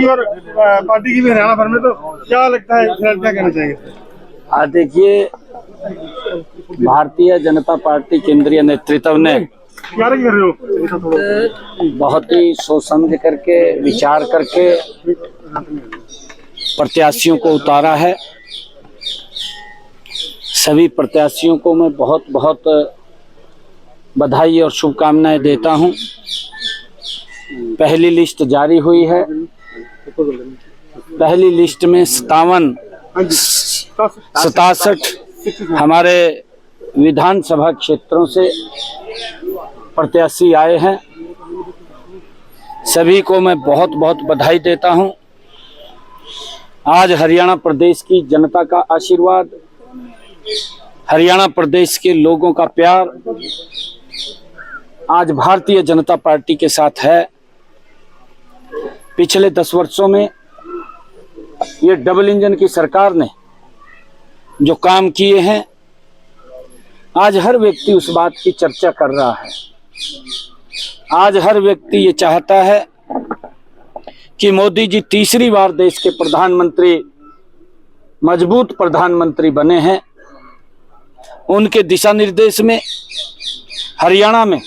और पार्टी की भी हरियाणा भर में, तो क्या लगता है, क्या कहना चाहिए? देखिए, भारतीय जनता पार्टी केंद्रीय नेतृत्व ने क्या कर रहे हो? बहुत ही सोच समझ करके, विचार करके प्रत्याशियों को उतारा है। सभी प्रत्याशियों को मैं बहुत बहुत बधाई और शुभकामनाएं देता हूं। पहली लिस्ट जारी हुई है। पहली लिस्ट में 67 हमारे विधानसभा क्षेत्रों से प्रत्याशी आए हैं। सभी को मैं बहुत बहुत बधाई देता हूं। आज हरियाणा प्रदेश की जनता का आशीर्वाद, हरियाणा प्रदेश के लोगों का प्यार आज भारतीय जनता पार्टी के साथ है। पिछले 10 वर्षों में ये डबल इंजन की सरकार ने जो काम किए हैं, आज हर व्यक्ति उस बात की चर्चा कर रहा है। आज हर व्यक्ति ये चाहता है कि मोदी जी तीसरी बार देश के प्रधानमंत्री, मजबूत प्रधानमंत्री बने हैं। उनके दिशा निर्देश में हरियाणा में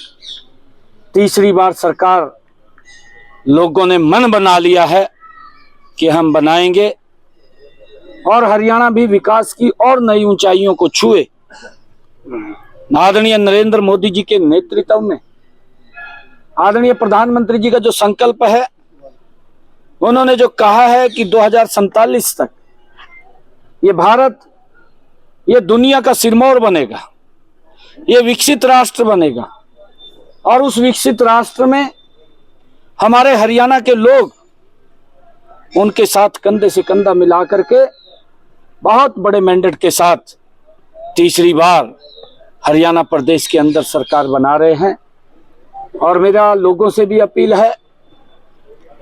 तीसरी बार सरकार, लोगों ने मन बना लिया है कि हम बनाएंगे और हरियाणा भी विकास की और नई ऊंचाइयों को छुए। आदरणीय नरेंद्र मोदी जी के नेतृत्व में, आदरणीय प्रधानमंत्री जी का जो संकल्प है, उन्होंने जो कहा है कि 2047 तक ये भारत, ये दुनिया का सिरमौर बनेगा, ये विकसित राष्ट्र बनेगा और उस विकसित राष्ट्र में हमारे हरियाणा के लोग उनके साथ कंधे से कंधा मिला करके बहुत बड़े मैंडेट के साथ तीसरी बार हरियाणा प्रदेश के अंदर सरकार बना रहे हैं। और मेरा लोगों से भी अपील है,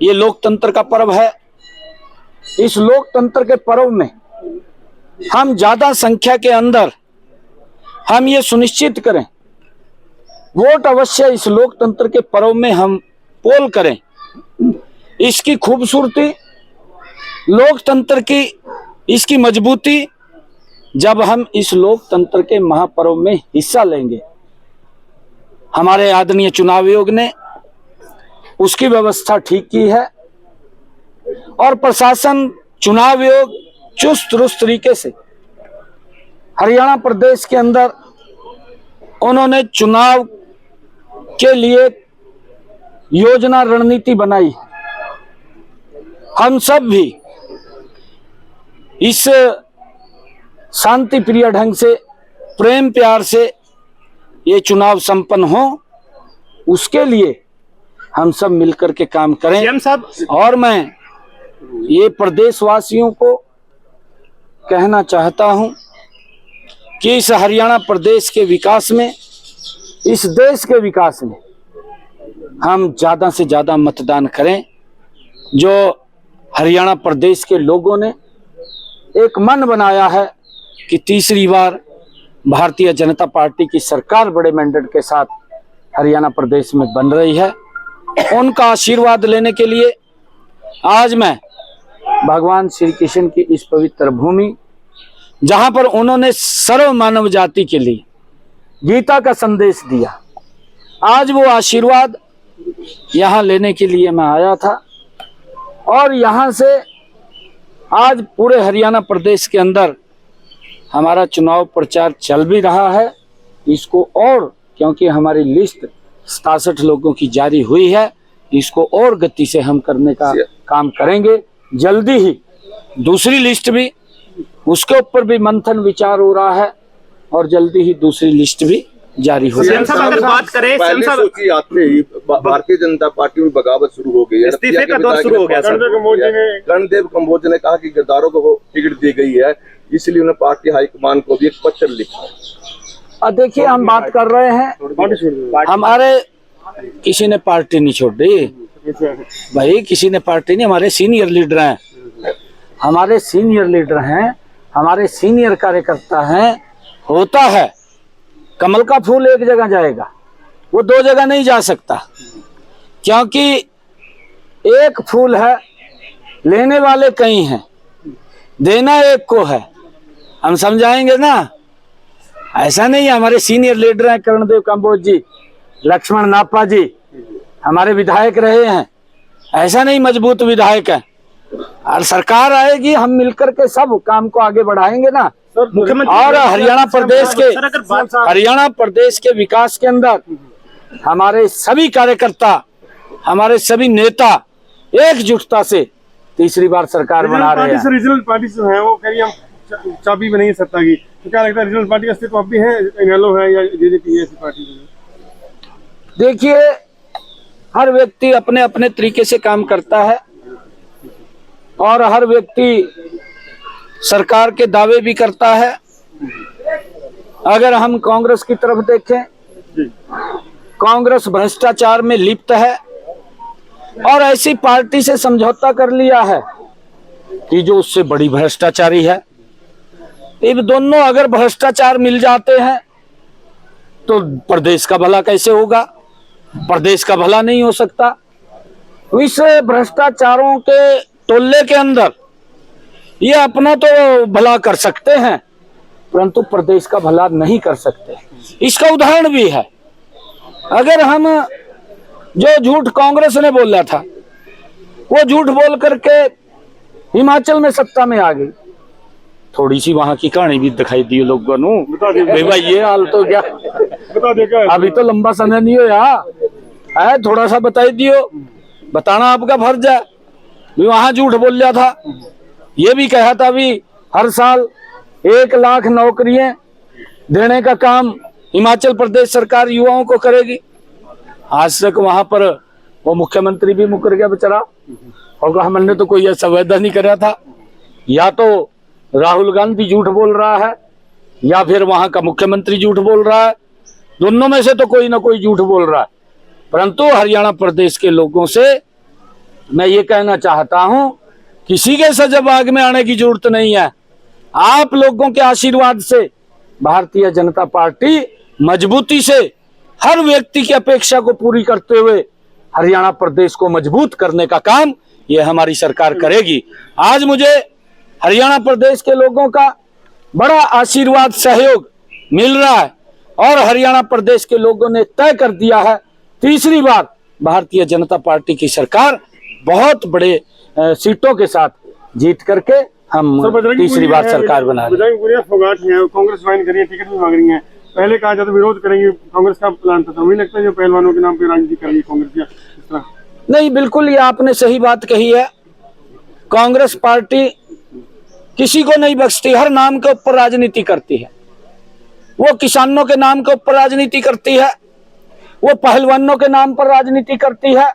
ये लोकतंत्र का पर्व है। इस लोकतंत्र के पर्व में हम ज्यादा संख्या के अंदर हम ये सुनिश्चित करें, वोट अवश्य इस लोकतंत्र के पर्व में हम पोल करें। इसकी खूबसूरती, लोकतंत्र की इसकी मजबूती, जब हम इस लोकतंत्र के महापर्व में हिस्सा लेंगे। हमारे आदरणीय चुनाव आयोग ने उसकी व्यवस्था ठीक की है और प्रशासन, चुनाव आयोग चुस्त दुरुस्त तरीके से हरियाणा प्रदेश के अंदर उन्होंने चुनाव के लिए योजना, रणनीति बनाई। हम सब भी इस शांति प्रिय ढंग से, प्रेम प्यार से ये चुनाव संपन्न हो, उसके लिए हम सब मिलकर के काम करें। और मैं ये प्रदेशवासियों को कहना चाहता हूं कि इस हरियाणा प्रदेश के विकास में, इस देश के विकास में हम ज़्यादा से ज़्यादा मतदान करें। जो हरियाणा प्रदेश के लोगों ने एक मन बनाया है कि तीसरी बार भारतीय जनता पार्टी की सरकार बड़े मैंडेट के साथ हरियाणा प्रदेश में बन रही है, उनका आशीर्वाद लेने के लिए आज मैं भगवान श्री कृष्ण की इस पवित्र भूमि, जहां पर उन्होंने सर्व मानव जाति के लिए गीता का संदेश दिया, आज वो आशीर्वाद यहां लेने के लिए मैं आया था। और यहां से आज पूरे हरियाणा प्रदेश के अंदर हमारा चुनाव प्रचार चल भी रहा है। इसको और, क्योंकि हमारी लिस्ट 67 लोगों की जारी हुई है, इसको और गति से हम करने का काम करेंगे। जल्दी ही दूसरी लिस्ट भी, उसके ऊपर भी मंथन विचार हो रहा है और जल्दी ही दूसरी लिस्ट भी जारी हो रही है। अगर बात करें, सोची आते ही भारतीय जनता पार्टी में बगावत शुरू हो गई है, इस्तीफे का दौर शुरू हो गया। कर्णदेव कम्बोज ने कहा कि गद्दारों को टिकट दी गई है, इसलिए उन्होंने पार्टी हाईकमान को भी एक पत्र लिखा। देखिए, हम बात कर रहे हैं, हमारे किसी ने पार्टी नहीं छोड़ी भाई, किसी ने पार्टी नहीं, हमारे सीनियर लीडर हैं, हमारे सीनियर लीडर हैं, हमारे सीनियर कार्यकर्ता हैं। होता है कमल का फूल एक जगह जाएगा, वो 2 जगह नहीं जा सकता, क्योंकि एक फूल है लेने वाले कई हैं, देना एक को है। हम समझाएंगे ना, ऐसा नहीं है। हमारे सीनियर लीडर हैं कर्णदेव कंबोज जी, लक्ष्मण नापा जी, हमारे विधायक रहे हैं, ऐसा नहीं मजबूत विधायक है। और सरकार आएगी, हम मिलकर के सब काम को आगे बढ़ाएंगे ना। मुख्यमंत्री और हरियाणा प्रदेश के विकास के अंदर हमारे सभी कार्यकर्ता, हमारे सभी नेता एकजुटता से तीसरी बार सरकार बना रहे हैं। रीजनल पार्टी जो है वो कह रही हम चाबी बनेंगे सत्ता की, तो क्या लगता है रीजनल पार्टी का अस्तित्व अब भी है? इनेलो है या जेजेपी है, ऐसी पार्टी जो है? देखिए, हर व्यक्ति अपने अपने तरीके से काम करता है और हर व्यक्ति सरकार के दावे भी करता है। अगर हम कांग्रेस की तरफ देखें, कांग्रेस भ्रष्टाचार में लिप्त है और ऐसी पार्टी से समझौता कर लिया है कि जो उससे बड़ी भ्रष्टाचारी है। ये दोनों अगर भ्रष्टाचार मिल जाते हैं तो प्रदेश का भला कैसे होगा? प्रदेश का भला नहीं हो सकता। तो इस भ्रष्टाचारों के टोले के अंदर ये अपना तो भला कर सकते हैं परंतु प्रदेश का भला नहीं कर सकते। इसका उदाहरण भी है। अगर हम जो झूठ कांग्रेस ने बोला था वो झूठ बोल करके हिमाचल में सत्ता में आ गई, थोड़ी सी वहां की कहानी भी दिखाई दी लोगों ने। भाई ये हाल तो क्या बता देगा, अभी तो लंबा समय नहीं होया है, थोड़ा सा बताई दियो, बताना आपका फर्ज है। वहां झूठ बोल लिया था, ये भी कहा था भी हर साल 1 लाख नौकरियां देने का काम हिमाचल प्रदेश सरकार युवाओं को करेगी। आज तक वहां पर वो मुख्यमंत्री भी मुकर गया बेचारा, और हमने तो कोई ऐसा वायदा नहीं करा था। या तो राहुल गांधी झूठ बोल रहा है या फिर वहां का मुख्यमंत्री झूठ बोल रहा है, दोनों में से तो कोई ना कोई झूठ बोल रहा है। परंतु हरियाणा प्रदेश के लोगों से मैं ये कहना चाहता हूं, किसी के सजाबाग में आने की जरूरत नहीं है। आप लोगों के आशीर्वाद से भारतीय जनता पार्टी मजबूती से हर व्यक्ति की अपेक्षा को पूरी करते हुए हरियाणा प्रदेश को मजबूत करने का काम ये हमारी सरकार करेगी। आज मुझे हरियाणा प्रदेश के लोगों का बड़ा आशीर्वाद सहयोग मिल रहा है और हरियाणा प्रदेश के लोगों ने तय कर दिया है तीसरी बार भारतीय जनता पार्टी की सरकार बहुत बड़े सीटों के साथ जीत करके हम तीसरी बार सरकार बना रहे हैं। कांग्रेस ज्वाइन करिए, टिकट भी मांग रही है। पहले कहा जाता विरोध करेंगे, कांग्रेस का प्लान था, मुझे लगता है जो पहलवानों के नाम पे राजनीति कर रही है कांग्रेस या इस तरह। नहीं, बिल्कुल ये आपने सही बात कही है। कांग्रेस पार्टी किसी को नहीं बख्शती, हर नाम के ऊपर राजनीति करती है। वो किसानों के नाम के ऊपर राजनीति करती है, वो पहलवानों के नाम पर राजनीति करती है,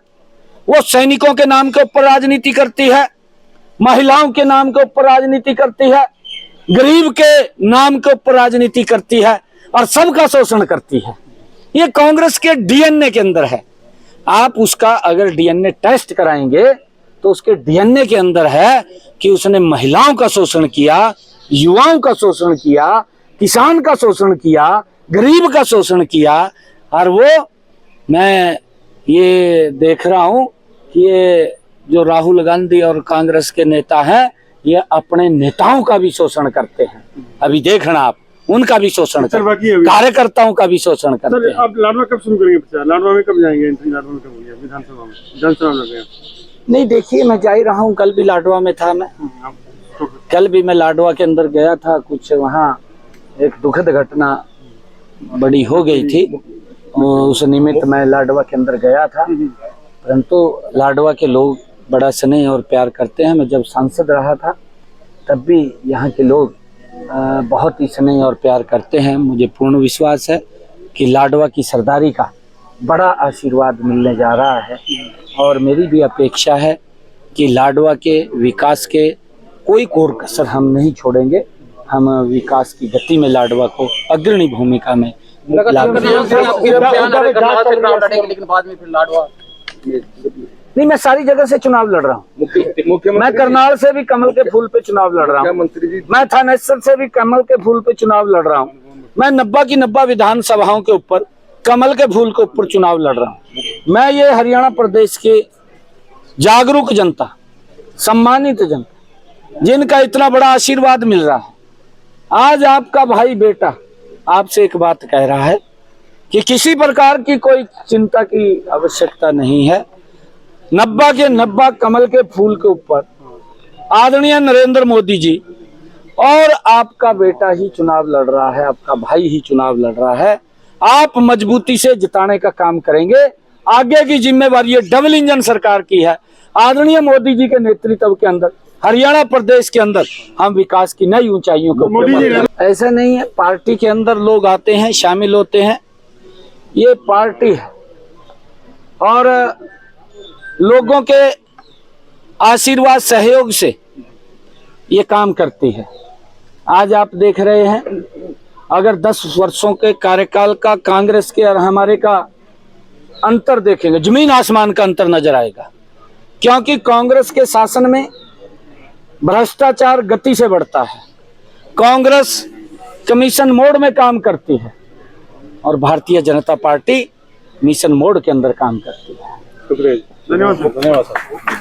वो सैनिकों के नाम के ऊपर राजनीति करती है, महिलाओं के नाम के ऊपर राजनीति करती है, गरीब के नाम के ऊपर राजनीति करती है और सबका शोषण करती है। ये कांग्रेस के डीएनए के अंदर है। आप उसका अगर डीएनए टेस्ट कराएंगे तो उसके डीएनए के अंदर है कि उसने महिलाओं का शोषण किया, युवाओं का शोषण किया, किसान का शोषण किया, गरीब का शोषण किया। और वो मैं ये देख रहा हूं कि ये जो राहुल गांधी और कांग्रेस के नेता हैं ये अपने नेताओं का भी शोषण करते हैं। अभी देखना आप, उनका भी शोषण करते हैं, कार्यकर्ताओं का भी शोषण करते हैं। आप लाडवा कब शुरू करेंगे प्रचार? लाडवा में कब जाएंगे? एंट्री लाडवा में कब होगी? विधानसभा में जनसभा लग गया? नहीं, देखिए मैं जा ही रहा हूँ। कल भी लाडवा में था मैं, कल भी मैं लाडवा के अंदर गया था। कुछ वहाँ एक दुखद घटना बड़ी हो गई थी, उस निमित्त मैं लाडवा के अंदर गया था। परंतु लाडवा के लोग बड़ा स्नेह और प्यार करते हैं। मैं जब सांसद रहा था तब भी यहाँ के लोग बहुत ही स्नेह और प्यार करते हैं। मुझे पूर्ण विश्वास है कि लाडवा की सरदारी का बड़ा आशीर्वाद मिलने जा रहा है और मेरी भी अपेक्षा है कि लाडवा के विकास के कोई कोर कसर हम नहीं छोड़ेंगे। हम विकास की गति में लाडवा को अग्रणी भूमिका में नहीं, मैं सारी जगह से चुनाव लड़ रहा हूँ। मैं करनाल से भी कमल के फूल पे चुनाव लड़ रहा हूँ, मैं थानेसर से भी कमल के फूल पे चुनाव लड़ रहा हूँ, मैं 90 की 90 विधानसभाओं के ऊपर कमल के फूल के ऊपर चुनाव लड़ रहा हूँ। मैं ये हरियाणा प्रदेश की जागरूक जनता सम्मानित जनता, जिनका इतना बड़ा आशीर्वाद मिल रहा है। आज आपका भाई बेटा आपसे एक बात कह रहा है कि किसी प्रकार की कोई चिंता की आवश्यकता नहीं है। 90 के 90 कमल के फूल के ऊपर आदरणीय नरेंद्र मोदी जी और आपका बेटा ही चुनाव लड़ रहा है, आपका भाई ही चुनाव लड़ रहा है। आप मजबूती से जिताने का काम करेंगे। आगे की जिम्मेवारी ये डबल इंजन सरकार की है। आदरणीय मोदी जी के नेतृत्व के अंदर हरियाणा प्रदेश के अंदर हम विकास की नई ऊंचाइयों को, ऐसा नहीं है पार्टी के अंदर लोग आते हैं, शामिल होते हैं, ये पार्टी है और लोगों के आशीर्वाद सहयोग से ये काम करती है। आज आप देख रहे हैं, अगर 10 वर्षों के कार्यकाल का कांग्रेस के और हमारे का अंतर देखेंगे, जमीन आसमान का अंतर नजर आएगा। क्योंकि कांग्रेस के शासन में भ्रष्टाचार गति से बढ़ता है, कांग्रेस कमीशन मोड में काम करती है और Bharatiya Janata party mission mode के अंदर काम करती है। धन्यवाद।